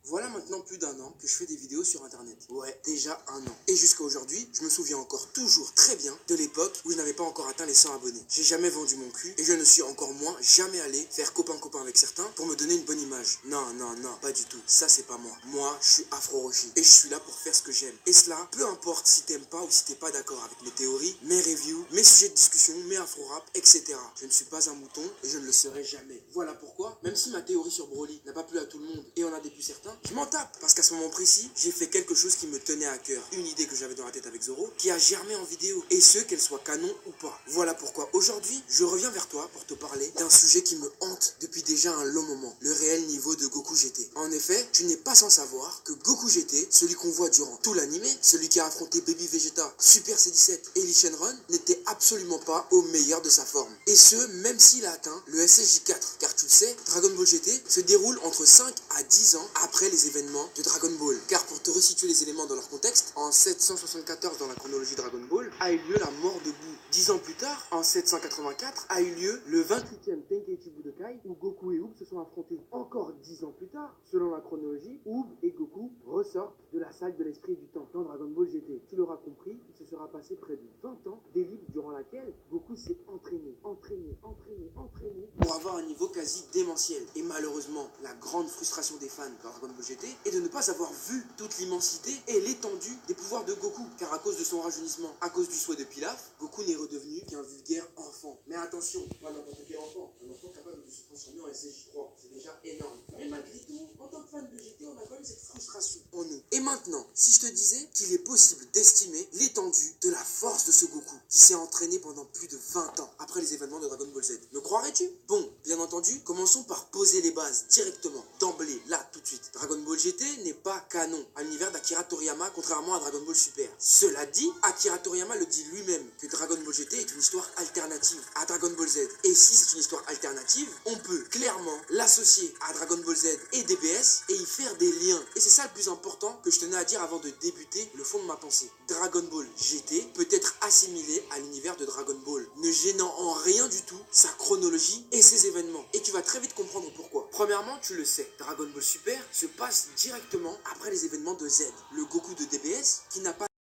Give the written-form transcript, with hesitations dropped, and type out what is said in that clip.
Voilà maintenant plus d'un an que je fais des vidéos sur internet. Ouais, déjà un an. Et jusqu'à aujourd'hui, je me souviens encore toujours très bien de l'époque où je n'avais pas encore atteint les 100 abonnés. J'ai jamais vendu mon cul et je ne suis encore moins jamais allé faire copain-copain avec certains pour me donner une bonne image. Non, non, non, pas du tout. Ça, c'est pas moi. Moi, je suis Afro-Roshi et je suis là pour faire ce que j'aime. Et cela, peu importe si t'aimes pas ou si t'es pas d'accord avec mes théories, mes reviews, mes sujets de discussion, mes afro-rap, etc. Je ne suis pas un mouton et je ne le serai jamais. Voilà pourquoi, même si ma théorie sur Broly n'a pas plu à tout le monde et en a déplu certains, je m'en tape. Parce qu'à ce moment précis, j'ai fait quelque chose qui me tenait à cœur. Une idée que j'avais dans la tête avec Zoro, qui a germé en vidéo. Et ce, qu'elle soit canon ou pas. Voilà pourquoi aujourd'hui, je reviens vers toi pour te parler d'un sujet qui me hante depuis déjà un long moment. Le réel niveau de Goku GT. En effet, tu n'es pas sans savoir que Goku GT, celui qu'on voit durant tout l'animé, celui qui a affronté Baby Vegeta, Super C17 et Lee Shenron, n'était absolument pas au meilleur de sa forme. Et ce, même s'il a atteint le SSJ4. Car tu le sais, Dragon Ball GT se déroule entre 5 à 10 ans après les événements de Dragon Ball. Car pour te resituer les éléments dans leur contexte, en 774 dans la chronologie Dragon Ball, a eu lieu la mort de Boo. 10 ans plus tard, en 784, a eu lieu le 28e Tenkaichi Budokai, où Goku et Oob se sont affrontés. Encore 10 ans plus tard, selon la chronologie, Oob et Goku ressortent de la salle de l'esprit et du temps dans Dragon Ball GT. Tu l'auras compris, il se sera passé près de 20 ans d'élite durant laquelle Goku s'est entraîné pour avoir un niveau quasi démentiel. Et malheureusement, la grande frustration des fans de Dragon Ball GT est de ne pas avoir vu toute l'immensité et l'étendue des pouvoirs de Goku. Car à cause de son rajeunissement, à cause du souhait de Pilaf, Goku n'est redevenu qu'un vulgaire enfant. Mais attention, pas n'importe quel enfant, un enfant capable de se transformer en SSJ3. C'est déjà énorme. Mais malgré tout, en tant que fan de GT, on a quand même cette frustration en nous. Et maintenant, si je te disais qu'il est possible d'estimer l'étendue de la force de ce Goku, qui s'est entraîné pendant plus de 20 ans après les événements de Dragon Ball Z, me croirais-tu? Bon, bien entendu, commençons par poser les bases directement, d'emblée, là, tout de suite. Dragon Ball GT n'est pas canon à l'univers d'Akira Toriyama, contrairement à Dragon Ball Super. Cela dit, Akira Toriyama le dit lui-même, que Dragon Ball GT est une histoire alternative à Dragon Ball Z. Et si c'est une histoire alternative, on peut clairement l'associer à Dragon Ball Z et DBS et y faire des liens. Et c'est ça le plus important que je tenais à dire avant de débuter le fond de ma pensée. Dragon Ball GT peut être assimilé à l'univers de Dragon Ball, ne gênant en rien du tout sa chronologie et ses événements. Et tu vas très vite comprendre pourquoi. Premièrement, tu le sais, Dragon Ball Super se passe directement après les événements de Z. Le Goku de DBS qui n'a pas